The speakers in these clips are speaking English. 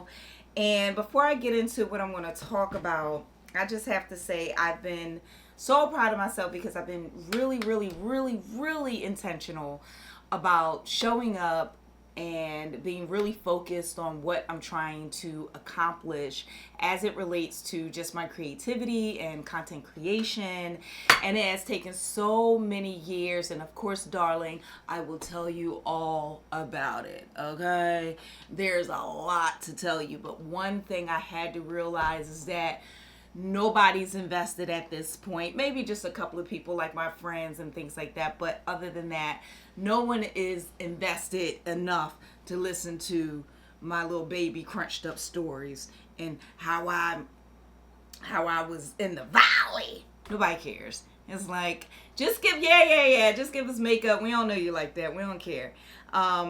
channel. And before I get into what I'm going to talk about, I just have to say I've been so proud of myself because I've been really intentional about showing up and being really focused on what I'm trying to accomplish as it relates to just my creativity and content creation. And it has taken so many years, and of course, darling, I will tell you all about it, okay? There's a lot to tell you, but one thing I had to realize is that nobody's invested at this point. Maybe just a couple of people like my friends and things like that, but other than that, no one is invested enough to listen to my little baby crunched up stories and how I was in the valley. Nobody cares. It's like, just give just give us makeup. We don't know you like that. We don't care.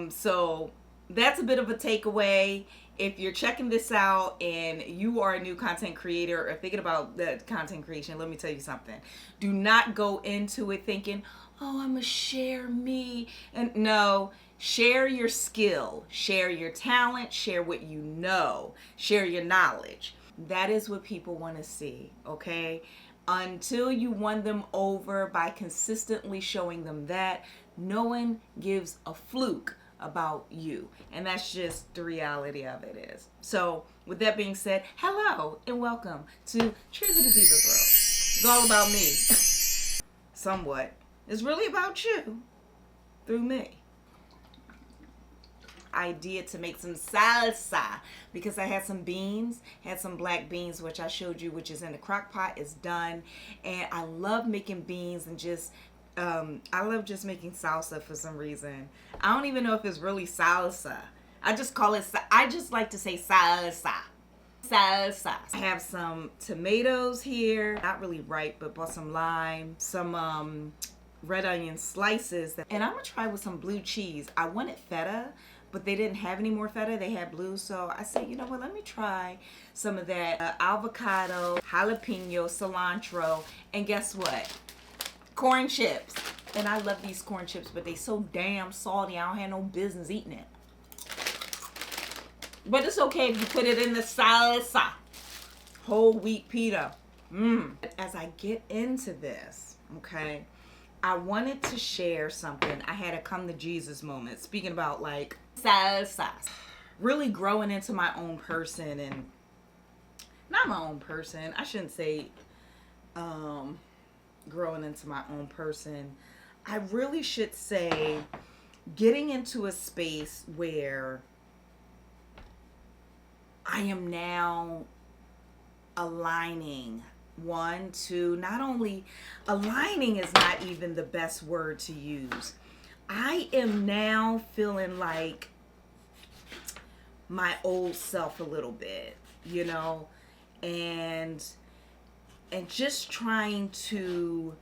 So that's a bit of a takeaway. If you're checking this out and you are a new content creator or thinking about that content creation, let me tell you something. Do not go into it thinking, oh, I'm gonna share me. And no, share your skill, share your talent, share what you know, share your knowledge. That is what people want to see, okay? Until you won them over by consistently showing them that, no one gives a fluke about you. And that's just the reality of it is. So with that being said, hello and welcome to Trivia the Diva Girl. It's all about me. Somewhat. It's really about you through me. Idea to make some salsa because I had some beans, had some black beans, which I showed you, which is in the crock pot. It's done. And I love making beans and just I love just making salsa for some reason. I don't even know if it's really salsa. I just call it, I just like to say salsa. Salsa. I have some tomatoes here, not really ripe, but bought some lime, some red onion slices, and I'm gonna try with some blue cheese. I wanted feta, but they didn't have any more feta. They had blue, so I said, you know what, let me try some of that avocado, jalapeno, cilantro, and guess what? Corn chips. And I love these corn chips, but they so damn salty. I don't have no business eating it. But it's okay if you put it in the salsa. Whole wheat pita. As I get into this, okay, I wanted to share something. I had a come to Jesus moment. Speaking about like salsa. Really growing into my own person, and not my own person. I shouldn't say growing into my own person. I really should say getting into a space where I am now aligning. One, two, not only aligning is not even the best word to use. I am now feeling like my old self a little bit, you know, and just trying to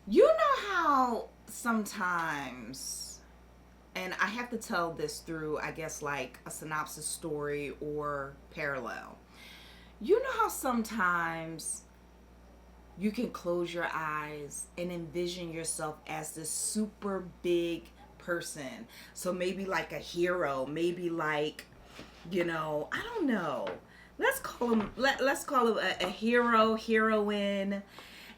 you know how sometimes, and I have to tell this through, I guess, like a synopsis story or parallel. You know how sometimes you can close your eyes and envision yourself as this super big person. So maybe like a hero, maybe like, you know, I don't know. Let's call him a hero, heroine,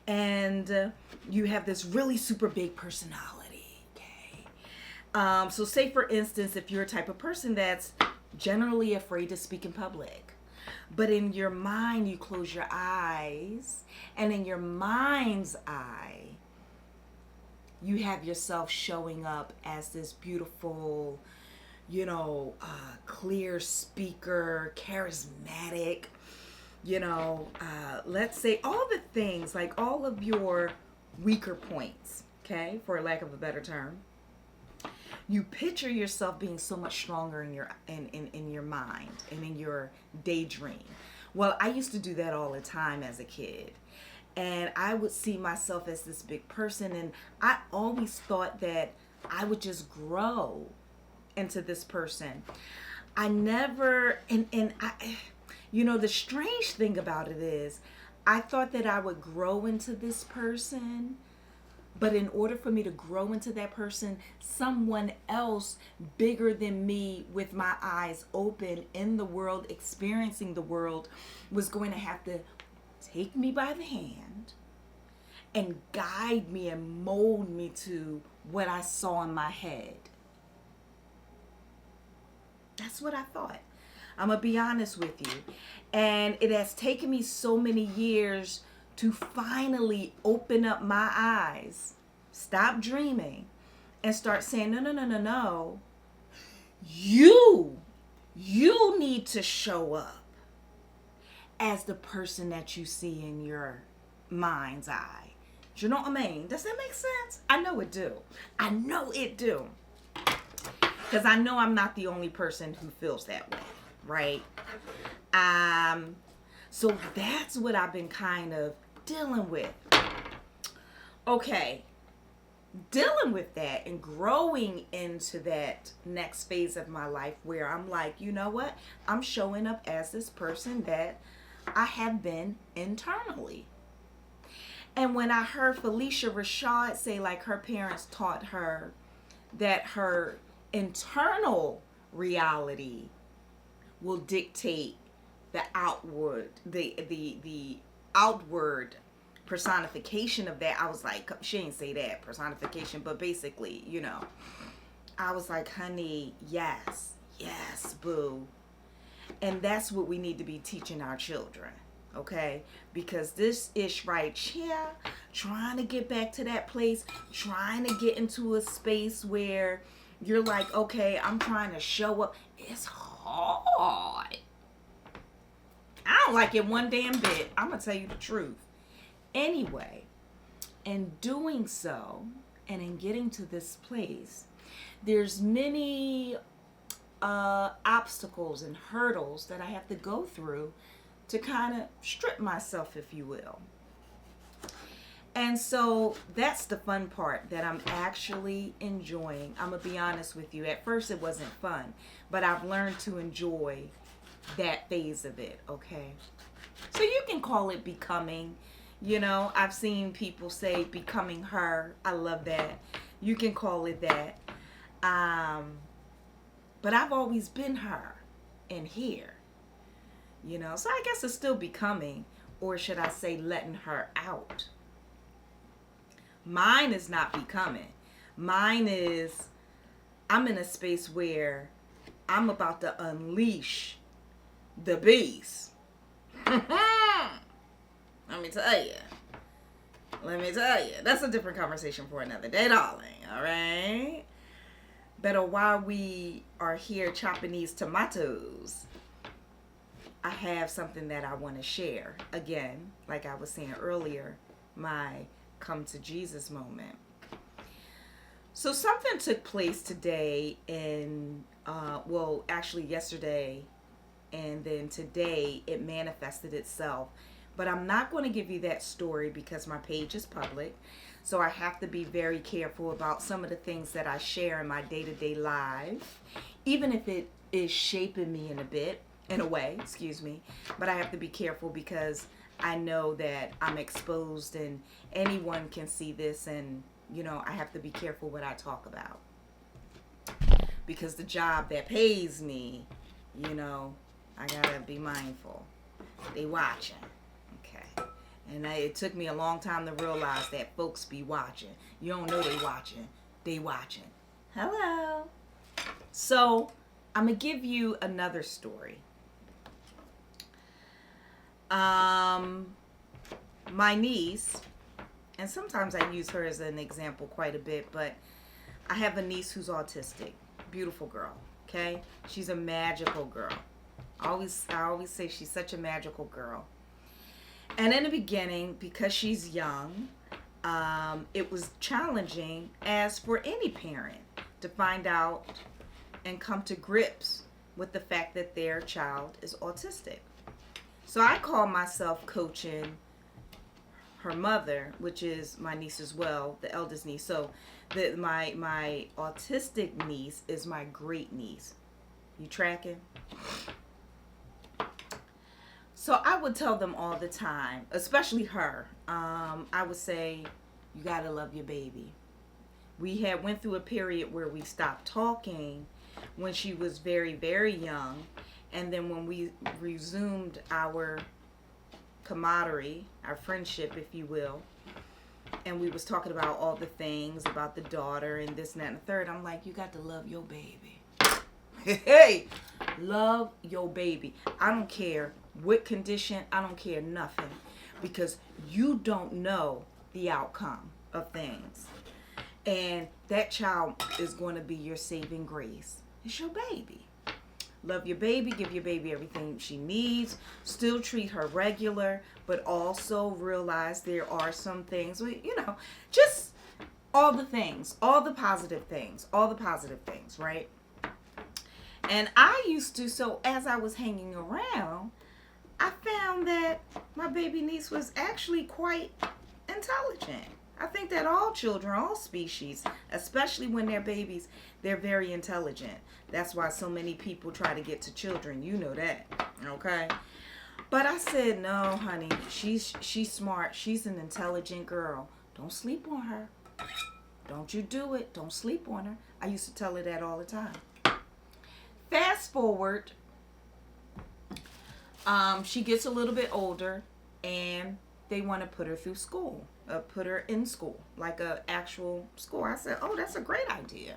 and you have this really super big personality. Okay. So say for instance, if you're a type of person that's generally afraid to speak in public, but in your mind you close your eyes, and in your mind's eye you have yourself showing up as this beautiful, you know, clear speaker, charismatic, you know, let's say all the things, like all of your weaker points, okay, for lack of a better term. You picture yourself being so much stronger in your mind and in your daydream. Well, I used to do that all the time as a kid. And I would see myself as this big person, and I always thought that I would just grow into this person. I never, and I, you know, the strange thing about it is, I thought that I would grow into this person, But in order for me to grow into that person, someone else bigger than me with my eyes open in the world, experiencing the world, was going to have to take me by the hand and guide me and mold me to what I saw in my head. That's what I thought. I'm going to be honest with you. And it has taken me so many years to finally open up my eyes, stop dreaming, and start saying, no, no, no, no, no. You need to show up as the person that you see in your mind's eye. Do you know what I mean? Does that make sense? I know it do. I know it do. Because I know I'm not the only person who feels that way, right? So that's what I've been kind of dealing with. Okay, dealing with that and growing into that next phase of my life where I'm like, you know what? I'm showing up as this person that I have been internally. And when I heard Felicia Rashad say like her parents taught her that her internal reality will dictate the outward outward personification of that, I was like, she didn't say that personification, but basically, you know, I was like, honey, yes, boo. And that's what we need to be teaching our children, okay? Because this ish right here, trying to get back to that place, trying to get into a space where you're like, okay, I'm trying to show up. It's hard. I don't like it one damn bit. I'm going to tell you the truth. Anyway, in doing so, and in getting to this place, there's many obstacles and hurdles that I have to go through to kind of strip myself, if you will. And so that's the fun part that I'm actually enjoying. I'm going to be honest with you. At first it wasn't fun, but I've learned to enjoy that phase of it, okay? So you can call it becoming. You know, I've seen people say becoming her. I love that. You can call it that. But I've always been her in here. You know, so I guess it's still becoming, or should I say letting her out. Mine is not becoming. Mine is, I'm in a space where I'm about to unleash the beast. Let me tell you. That's a different conversation for another day, darling. All right? But while we are here chopping these tomatoes, I have something that I want to share. Again, like I was saying earlier, my come to Jesus moment. So something took place today actually yesterday, and then today it manifested itself. But I'm not going to give you that story because my page is public. So I have to be very careful about some of the things that I share in my day-to-day life, even if it is shaping me in a way, but I have to be careful because I know that I'm exposed and anyone can see this, and you know, I have to be careful what I talk about. Because the job that pays me, you know, I gotta be mindful. They watching. Okay. And it took me a long time to realize that folks be watching. You don't know they watching. They watching. Hello. So, I'm going to give you another story. My niece, and sometimes I use her as an example quite a bit, but I have a niece who's autistic. Beautiful girl. Okay? She's a magical girl. I always say she's such a magical girl. And in the beginning, because she's young, it was challenging, as for any parent, to find out and come to grips with the fact that their child is autistic. So I call myself coaching her mother, which is my niece as well, the eldest niece. So my autistic niece is my great niece. You tracking? So I would tell them all the time, especially her. I would say, you got to love your baby. We had went through a period where we stopped talking when she was very, very young. And then when we resumed our camaraderie, our friendship, if you will, and we was talking about all the things about the daughter and this and that and the third, I'm like, you got to love your baby. Hey, love your baby. I don't care what condition, I don't care nothing, because you don't know the outcome of things. And that child is going to be your saving grace. It's your baby. Love your baby, give your baby everything she needs, still treat her regular, but also realize there are some things, just all the things, all the positive things, right? And I used to, so as I was hanging around, I found that my baby niece was actually quite intelligent. I think that all children, all species, especially when they're babies, they're very intelligent. That's why so many people try to get to children. You know that, okay? But I said, no, honey, she's smart. She's an intelligent girl. Don't sleep on her. Don't you do it. Don't sleep on her. I used to tell her that all the time. Fast forward, she gets a little bit older, and they want to put her through school. Put her in school, like a actual school. I said, oh, that's a great idea.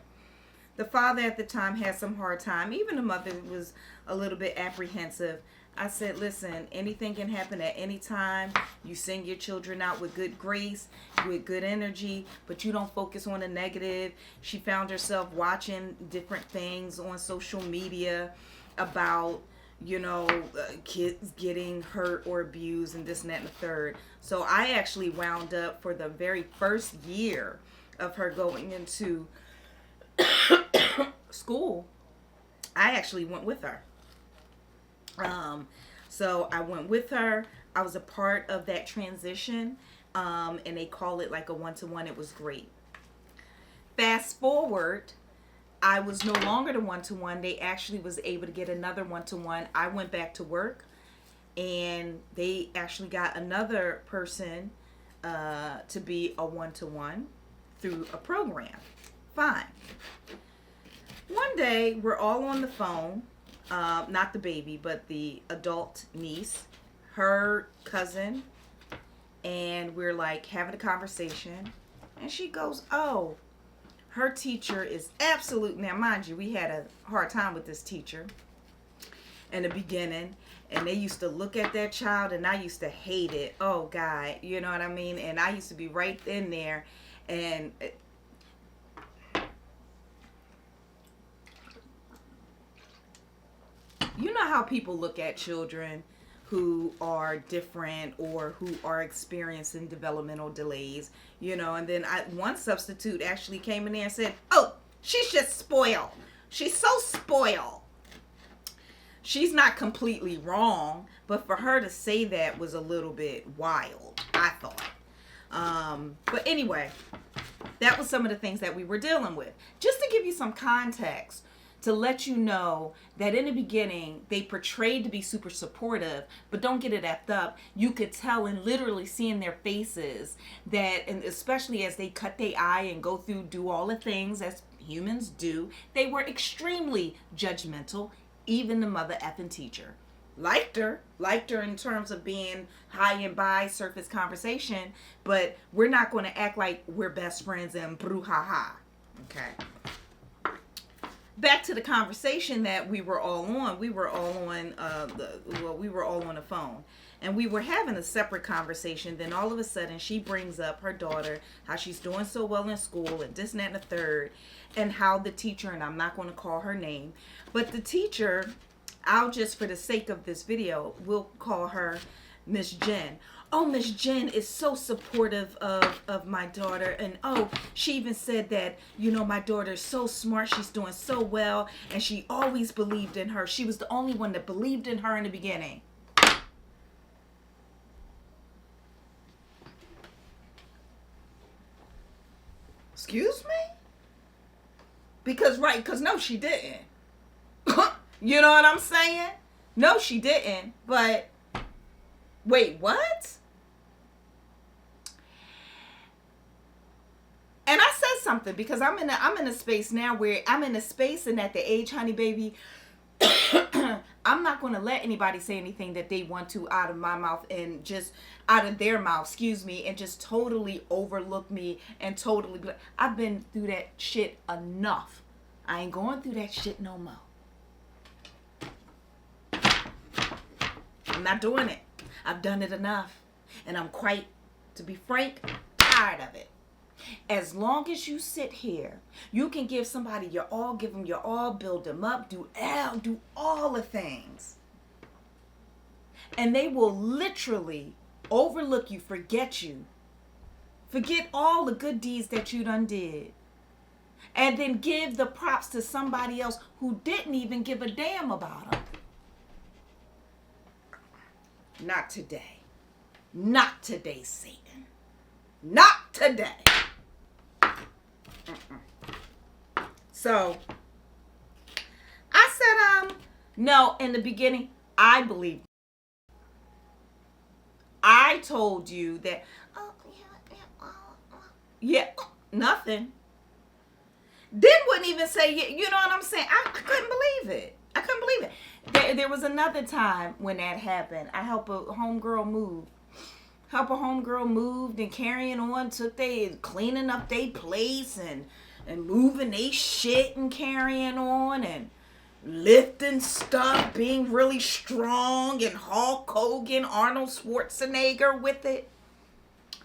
The father at the time had some hard time. Even the mother was a little bit apprehensive. I said, listen, anything can happen at any time. You send your children out with good grace, with good energy, but you don't focus on the negative. She found herself watching different things on social media about kids getting hurt or abused and this and that and the third. So I actually wound up, for the very first year of her going into school, I actually went with her. So I went with her. I was a part of that transition, and they call it like a one-to-one. It was great. Fast forward, I was no longer the one-to-one. They actually was able to get another one-to-one. I went back to work, and they actually got another person to be a one-to-one through a program. Fine. One day, we're all on the phone. Not the baby, but the adult niece, her cousin, and we're like having a conversation, and she goes, oh, her teacher is absolute. Now, mind you, we had a hard time with this teacher in the beginning, and they used to look at that child, and I used to hate it. Oh, God, you know what I mean? And I used to be right in there, and you know how people look at children who are different or who are experiencing developmental delays, and then one substitute actually came in there and said, oh, she's just spoiled. She's so spoiled. She's not completely wrong, but for her to say that was a little bit wild, I thought. But anyway, that was some of the things that we were dealing with. Just to give you some context, to let you know that in the beginning, they portrayed to be super supportive, but don't get it effed up. You could tell and literally see in their faces that, and especially as they cut their eye and go through, do all the things as humans do, they were extremely judgmental, even the mother effing teacher. Liked her in terms of being high and by surface conversation, but we're not going to act like we're best friends and brouhaha. Okay. Back to the conversation that we were all on. We were all on the phone, and we were having a separate conversation. Then all of a sudden, she brings up her daughter, how she's doing so well in school, and this and that and the third, and how the teacher, and I'm not going to call her name, but the teacher, I'll just, for the sake of this video, we'll call her Miss Jen. Oh, Miss Jen is so supportive of my daughter. And oh, she even said that, my daughter is so smart. She's doing so well. And she always believed in her. She was the only one that believed in her in the beginning. Excuse me? Because no, she didn't. You know what I'm saying? No, she didn't. But wait, what? something, because I'm in a space now where I'm in a space, and at the age, honey baby, I'm not going to let anybody say anything that they want to out of my mouth, and just out of their mouth, excuse me, and just totally overlook me and totally. I've been through that shit enough. I ain't going through that shit no more. I'm not doing it. I've done it enough. And I'm quite, to be frank, tired of it. As long as you sit here, you can give somebody your all, give them your all, build them up, do all the things. And they will literally overlook you, forget you. Forget all the good deeds that you done did. And then give the props to somebody else who didn't even give a damn about them. Not today. Not today, Satan. Not today. So, I said, no, in the beginning, I believed. I told you that, nothing. Then wouldn't even say, you know what I'm saying? I couldn't believe it. I couldn't believe it. There was another time when that happened. I helped a homegirl move. Help a homegirl moved and carrying on, cleaning up their place and moving they shit and carrying on and lifting stuff, being really strong and Hulk Hogan, Arnold Schwarzenegger with it. A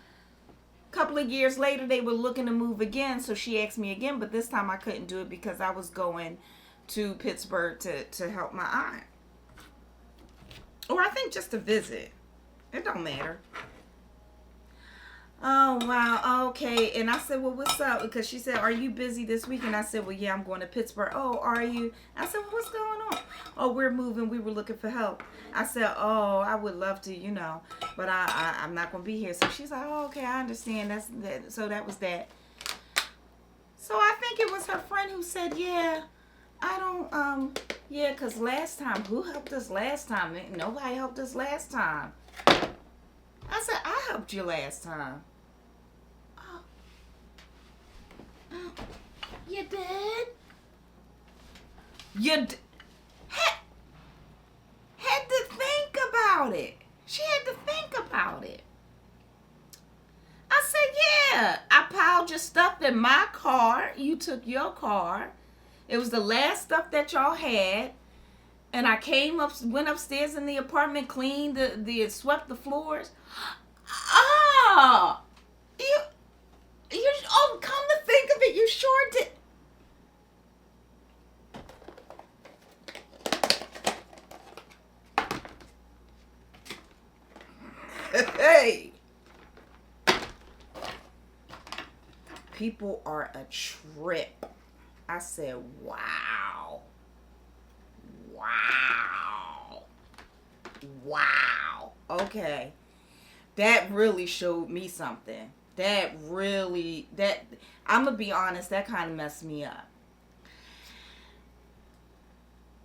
couple of years later, they were looking to move again, so she asked me again, but this time I couldn't do it because I was going to Pittsburgh to help my aunt. Or I think just to visit. It don't matter. Oh, wow. Okay. And I said, well, what's up? Because she said, are you busy this week? And I said, well, yeah, I'm going to Pittsburgh. Oh, are you? I said, well, what's going on? Oh, we're moving. We were looking for help. I said, oh, I would love to, but I'm not going to be here. So she's like, oh, okay, I understand. So that was that. So I think it was her friend who said, yeah, because last time, who helped us last time? Nobody helped us last time. I said, I helped you last time. Oh, you did? Had to think about it. She had to think about it. I said, yeah, I piled your stuff in my car. You took your car. It was the last stuff that y'all had. And I went upstairs in the apartment, cleaned swept the floors. Oh, come to think of it, you sure did. Hey, people are a trip. I said, wow. Okay. That really showed me something. I'm going to be honest, that kind of messed me up.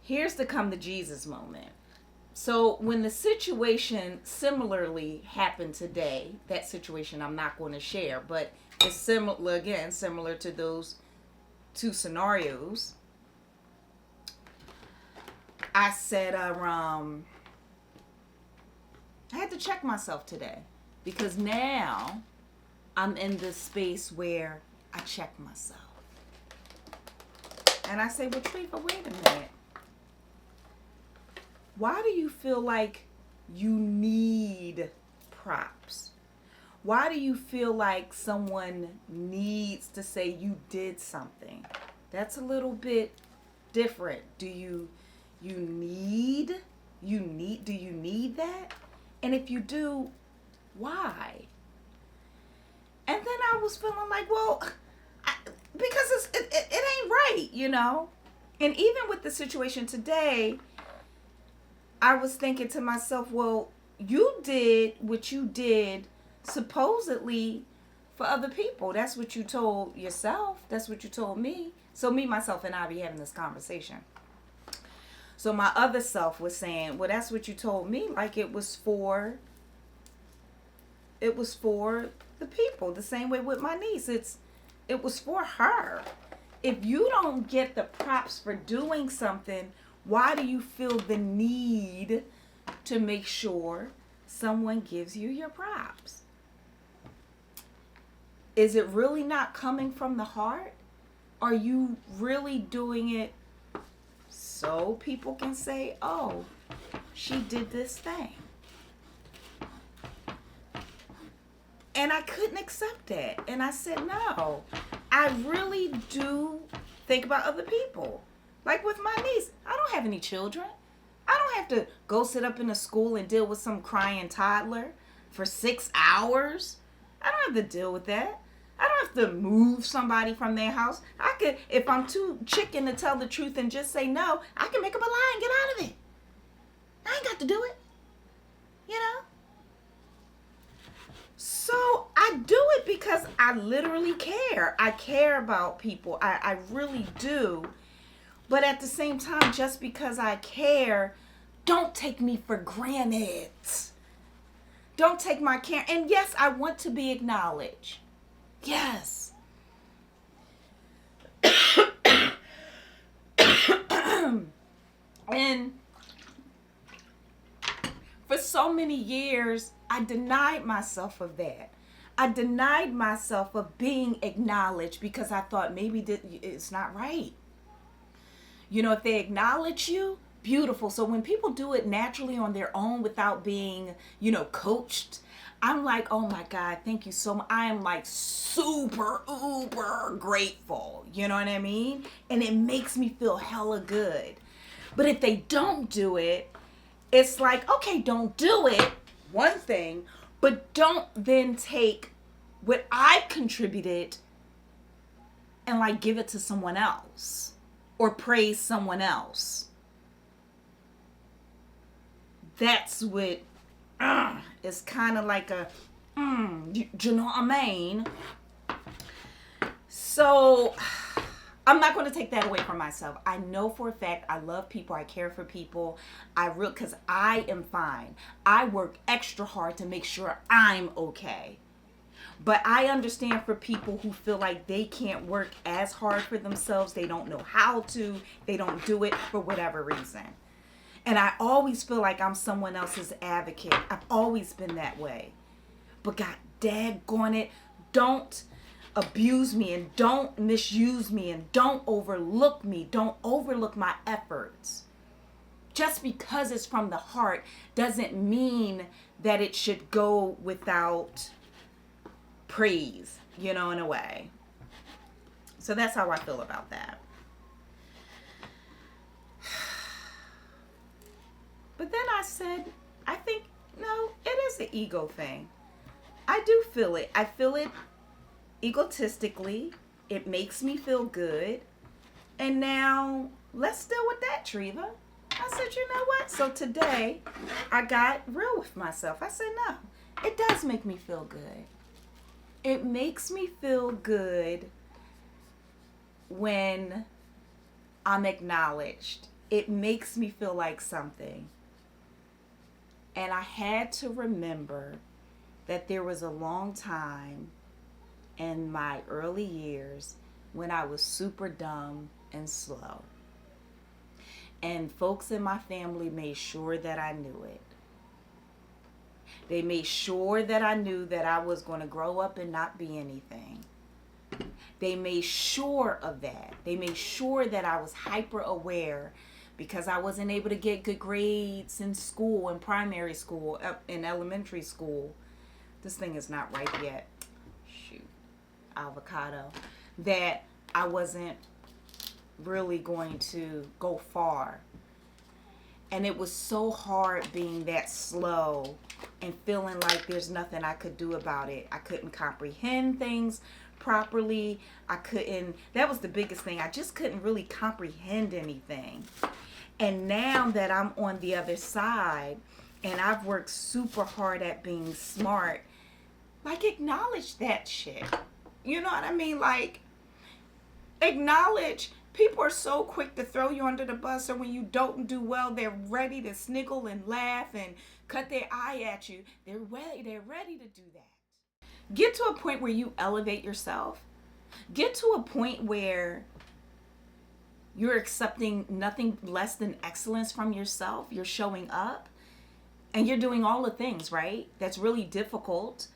Here's the come to Jesus moment. So when the situation similarly happened today, that situation I'm not going to share, but it's similar to those two scenarios. I said, I had to check myself today because now I'm in this space where I check myself. And I say, well, Treva, wait a minute. Why do you feel like you need props? Why do you feel like someone needs to say you did something? That's a little bit different. Do you need that? And if you do, why? And then I was feeling like, well, because it ain't right, And even with the situation today, I was thinking to myself, well, you did what you did supposedly for other people. That's what you told yourself. That's what you told me. So me, myself, and I be having this conversation. So my other self was saying, well, that's what you told me. Like it was for the people. The same way with my niece. It was for her. If you don't get the props for doing something, why do you feel the need to make sure someone gives you your props? Is it really not coming from the heart? Are you really doing it so people can say, oh, she did this thing? And I couldn't accept that. And I said, no, I really do think about other people. Like with my niece, I don't have any children. I don't have to go sit up in a school and deal with some crying toddler for 6 hours. I don't have to deal with that. I don't have to move somebody from their house. I could, if I'm too chicken to tell the truth and just say no, I can make up a lie and get out of it. I ain't got to do it. You know? So I do it because I literally care. I care about people. I really do. But at the same time, just because I care, don't take me for granted. Don't take my care. And yes, I want to be acknowledged. Yes. And for so many years, I denied myself of that. I denied myself of being acknowledged because I thought maybe it's not right. You know, if they acknowledge you, beautiful. So when people do it naturally on their own without being, coached, I'm like, oh my God, thank you so much. I am like super, uber grateful. You know what I mean? And it makes me feel hella good. But if they don't do it, it's like, okay, don't do it. One thing, but don't then take what I've contributed and like give it to someone else or praise someone else. That's what is kind of like a, you know what I mean? So I'm not going to take that away from myself. I know for a fact I love people. I care for people. Because I am fine. I work extra hard to make sure I'm okay. But I understand for people who feel like they can't work as hard for themselves. They don't know how to. They don't do it for whatever reason. And I always feel like I'm someone else's advocate. I've always been that way. But God daggone it, don't abuse me and don't misuse me and don't overlook me. Don't overlook my efforts. Just because it's from the heart doesn't mean that it should go without praise, in a way. So that's how I feel about that. But then I said, I think, no, it is an ego thing. I do feel it. I feel it egotistically. It makes me feel good. And now let's deal with that, Treva. I said, you know what? So today I got real with myself. I said, no, it does make me feel good. It makes me feel good when I'm acknowledged. It makes me feel like something. And I had to remember that there was a long time in my early years when I was super dumb and slow. And folks in my family made sure that I knew it. They made sure that I knew that I was going to grow up and not be anything. They made sure of that. They made sure that I was hyper aware because I wasn't able to get good grades in school, in primary school, in elementary school. This thing is not ripe yet. Shoot. Avocado. That I wasn't really going to go far. And it was so hard being that slow and feeling like there's nothing I could do about it. I couldn't comprehend things properly. That was the biggest thing. I just couldn't really comprehend anything. And now that I'm on the other side and I've worked super hard at being smart, like acknowledge that shit. You know what I mean? Like acknowledge. People are so quick to throw you under the bus, or when you don't do well, they're ready to sniggle and laugh and cut their eye at you. They're ready to do that. Get to a point where you elevate yourself Get to a point where you're accepting nothing less than excellence from yourself. You're showing up and you're doing all the things, right? That's really difficult.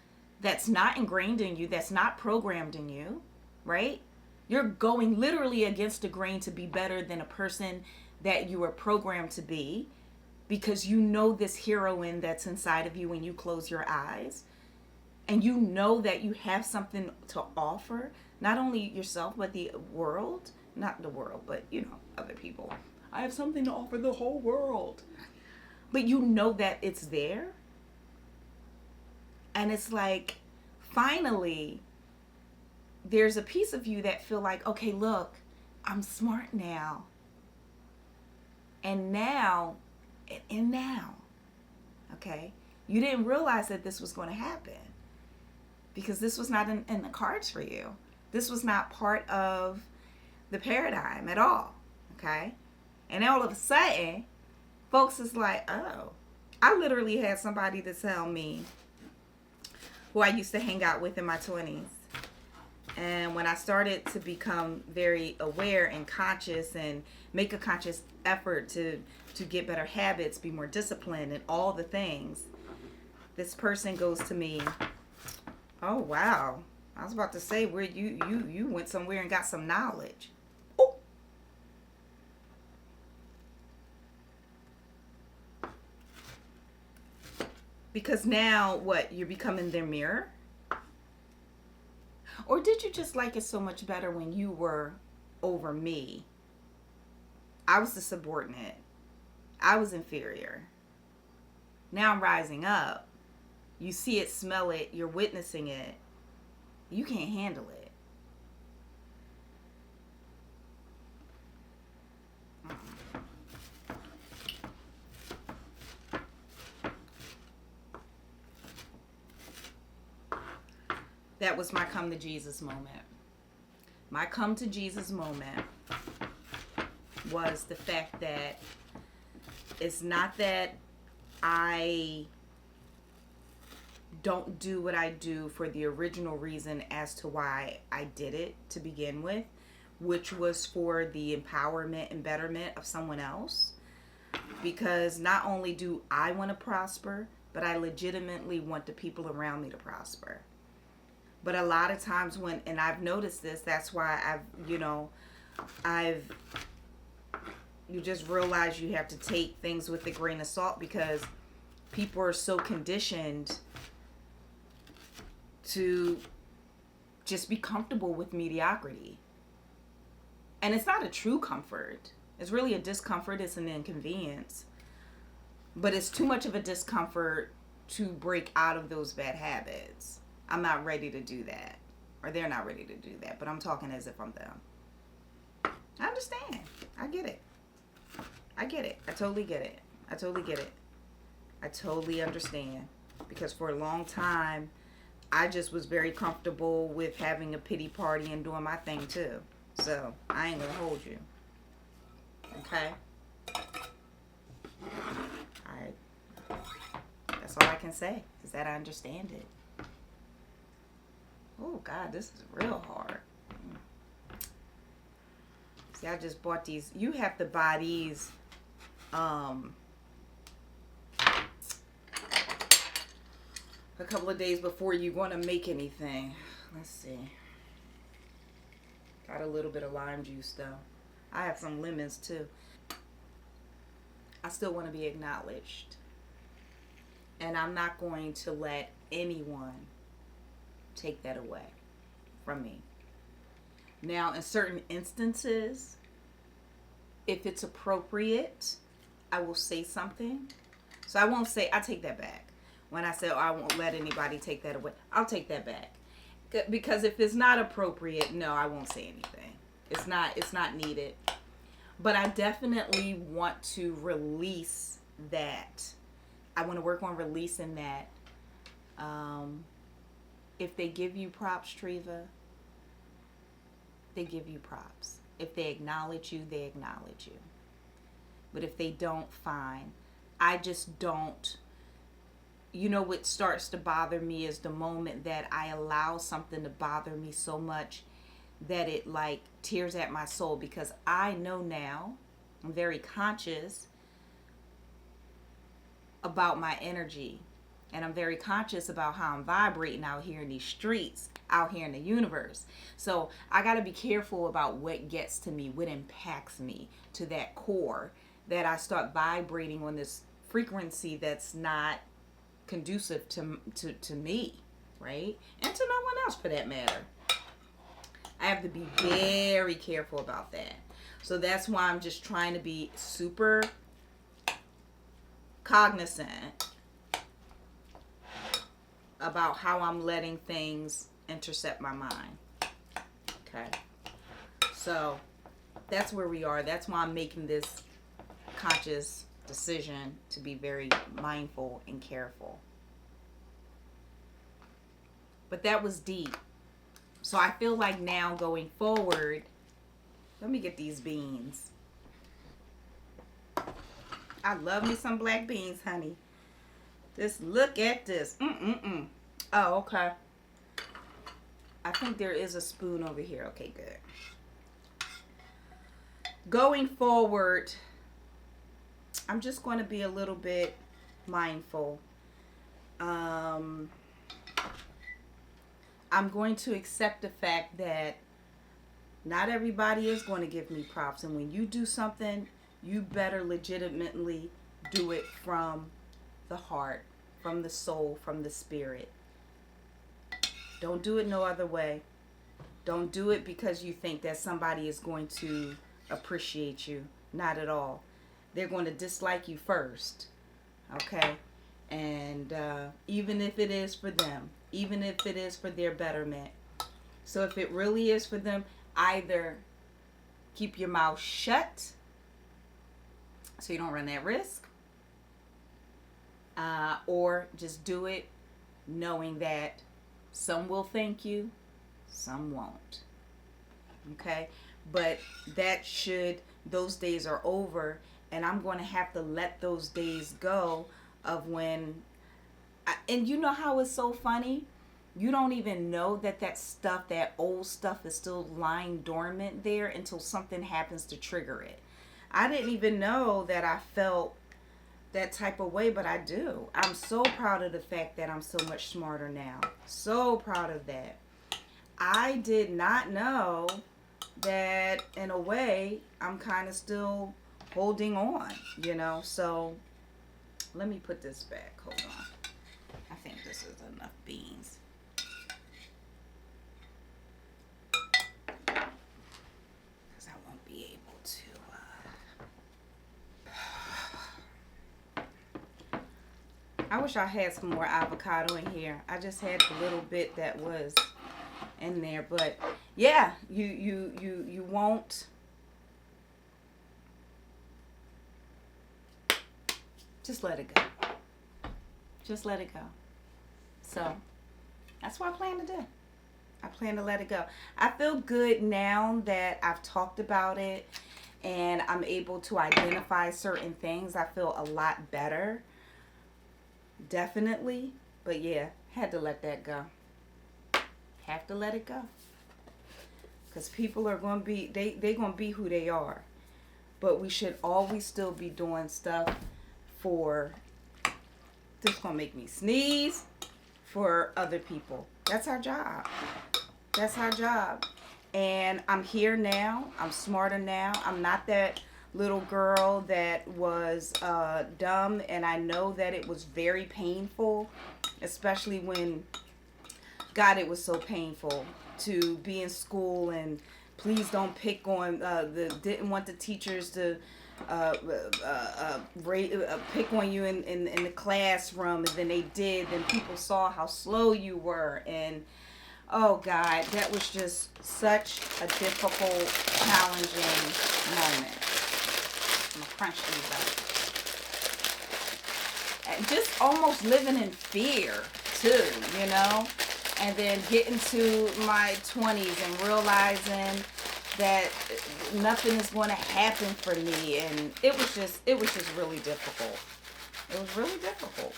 That's not ingrained in you. That's not programmed in you, right? You're going literally against the grain to be better than a person that you were programmed to be, because you know this heroine that's inside of you when you close your eyes. And you know that you have something to offer, not only yourself, but the world. Not the world, but, other people. I have something to offer the whole world. But you know that it's there. And it's like, finally, there's a piece of you that feel like, okay, look, I'm smart now. And now, okay, you didn't realize that this was going to happen because this was not in the cards for you. This was not part of the paradigm at all, okay? And all of a sudden, folks is like, oh, I literally had somebody to tell me, who I used to hang out with in my 20s. And when I started to become very aware and conscious and make a conscious effort to get better habits, be more disciplined and all the things, this person goes to me, oh, wow. I was about to say, where you went somewhere and got some knowledge. Oh. Because now, what? You're becoming their mirror? Or did you just like it so much better when you were over me? I was the subordinate. I was inferior. Now I'm rising up. You see it, smell it, you're witnessing it. You can't handle it. That was my come to Jesus moment. My come to Jesus moment was the fact that it's not that I don't do what I do for the original reason as to why I did it to begin with, which was for the empowerment and betterment of someone else. Because not only do I want to prosper, but I legitimately want the people around me to prosper. But a lot of times and I've noticed this, that's why you just realize you have to take things with a grain of salt, because people are so conditioned to just be comfortable with mediocrity. And it's not a true comfort. It's really a discomfort. It's an inconvenience. But it's too much of a discomfort to break out of those bad habits. I'm not ready to do that. Or they're not ready to do that. But I'm talking as if I'm them. I understand. I get it. I get it. I totally get it. I totally get it. I totally understand. Because for a long time, I just was very comfortable with having a pity party and doing my thing too. So, I ain't gonna hold you. Okay? Alright. That's all I can say, is that I understand it. Oh, God, this is real hard. See, I just bought these. You have to buy these, a couple of days before you want to make anything. Let's see. Got a little bit of lime juice, though. I have some lemons, too. I still want to be acknowledged. And I'm not going to let anyone take that away from me. Now, in certain instances, if it's appropriate, I will say something. So I won't say, I take that back. When I say, I won't let anybody take that away, I'll take that back. Because if it's not appropriate, no, I won't say anything. It's not needed. But I definitely want to release that. I want to work on releasing that. If they give you props, Treva, they give you props. If they acknowledge you, they acknowledge you. But if they don't, fine. I just don't. You know what starts to bother me is the moment that I allow something to bother me so much that it like tears at my soul, because I know now, I'm very conscious about my energy, and I'm very conscious about how I'm vibrating out here in these streets, out here in the universe. So I got to be careful about what gets to me, what impacts me to that core, that I start vibrating on this frequency that's not conducive to me, right? And to no one else for that matter. I have to be very careful about that. So that's why I'm just trying to be super cognizant about how I'm letting things intercept my mind. Okay. So that's where we are. That's why I'm making this conscious decision to be very mindful and careful. But that was deep. So I feel like now going forward, let me get these beans. I love me some black beans, honey. Just look at this. Oh, okay. I think there is a spoon over here. Okay, good. Going forward, I'm just going to be a little bit mindful. I'm going to accept the fact that not everybody is going to give me props. And when you do something, you better legitimately do it from the heart, from the soul, from the spirit. Don't do it no other way. Don't do it because you think that somebody is going to appreciate you. Not at all. They're going to dislike you first. Okay? And even if it is for them, even if it is for their betterment. So if it really is for them, either keep your mouth shut so you don't run that risk, or just do it knowing that some will thank you, some won't. Okay? But those days are over, and I'm going to have to let those days go of when, and you know how it's so funny? You don't even know that stuff, that old stuff is still lying dormant there until something happens to trigger it. I didn't even know that I felt that type of way, but I do. I'm so proud of the fact that I'm so much smarter now. So proud of that. I did not know that, in a way, I'm kind of still holding on, so let me put this back. Hold on. I think this is enough beans. Because I won't be able to. I wish I had some more avocado in here. I just had a little bit that was in there, but yeah, you won't. Just let it go. Just let it go. So that's what I plan to do. I plan to let it go. I feel good now that I've talked about it and I'm able to identify certain things. I feel a lot better. Definitely. But yeah, had to let that go. Have to let it go. Because people are going to be, they're going to be who they are. But we should always still be doing stuff for, this is going to make me sneeze, for other people. That's our job. That's our job. And I'm here now. I'm smarter now. I'm not that little girl that was dumb. And I know that it was very painful, especially when, God, it was so painful to be in school and please don't pick on, didn't want the teachers to pick on you in the classroom, and then they did, then people saw how slow you were, and oh God, that was just such a difficult, challenging moment. I'm gonna crunch these up. And just almost living in fear too, and then getting to my 20s and realizing that nothing is going to happen for me, and it was just really difficult. It was really difficult.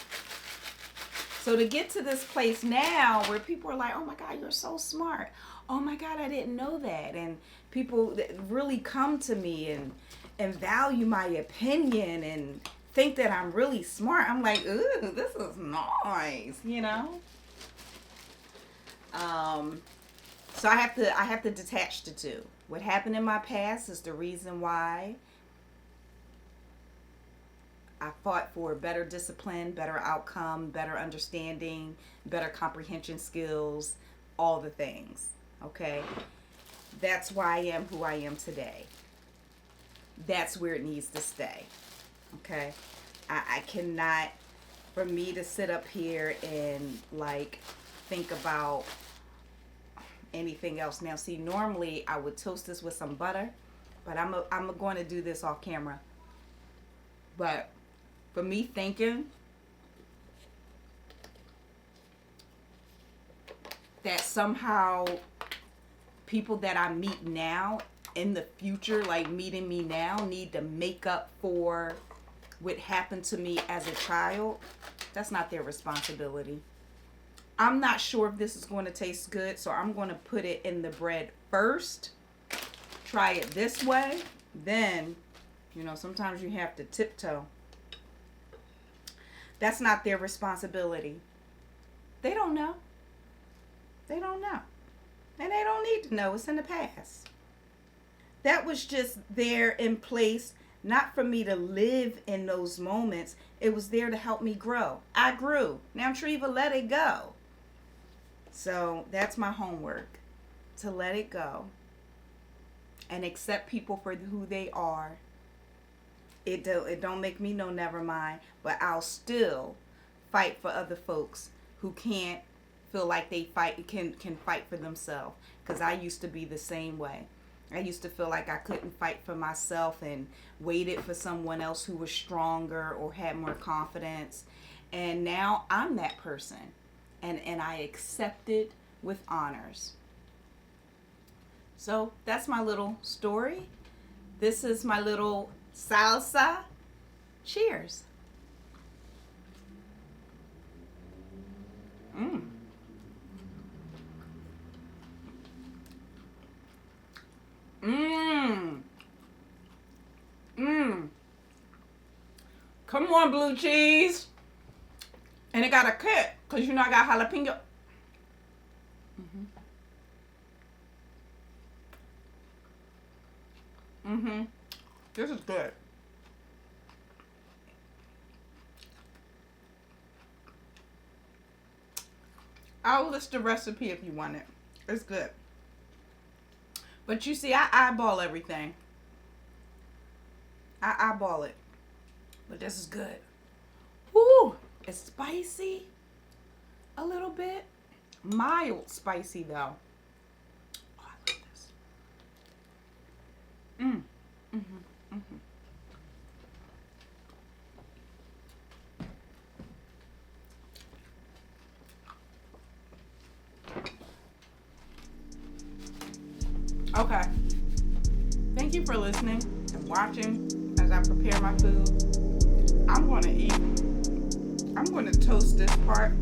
So to get to this place now where people are like, oh my God, you're so smart. oh my God, I didn't know that. And people that really come to me and value my opinion and think that I'm really smart. I'm like, ooh, this is nice, you know? So I have to detach the two. What happened in my past is the reason why I fought for better discipline, better outcome, better understanding, better comprehension skills, all the things. Okay? That's why I am who I am today. That's where it needs to stay. Okay? I cannot, for me to sit up here and like think about anything else. Now, see, normally I would toast this with some butter, but I'm going to do this off camera. But for me thinking that somehow people that I meet now in the future, like meeting me now, need to make up for what happened to me as a child, that's not their responsibility. I'm not sure if this is going to taste good, so I'm going to put it in the bread first. Try it this way. Then, you know, sometimes you have to tiptoe. That's not their responsibility. They don't know. They don't know. And they don't need to know. It's in the past. That was just there in place, not for me to live in those moments. It was there to help me grow. I grew. Now Treva, let it go. So that's my homework, to let it go and accept people for who they are. It don't make me no never mind, but I'll still fight for other folks who can't feel like they can fight for themselves, because I used to be the same way. I used to feel like I couldn't fight for myself and waited for someone else who was stronger or had more confidence. And now I'm that person. And I accept it with honors. So that's my little story. This is my little salsa. Cheers. Mmm. Mmm. Mmm. Come on, blue cheese. And it got a kick, because you know I got jalapeno. This is good. I'll list the recipe if you want it. It's good. But you see, I eyeball everything. I eyeball it. But this is good. Woo! It's spicy a little bit. Mild spicy though. Oh, I love this. Okay. Thank you for listening and watching as I prepare my food. I'm going to eat. I'm going to toast this part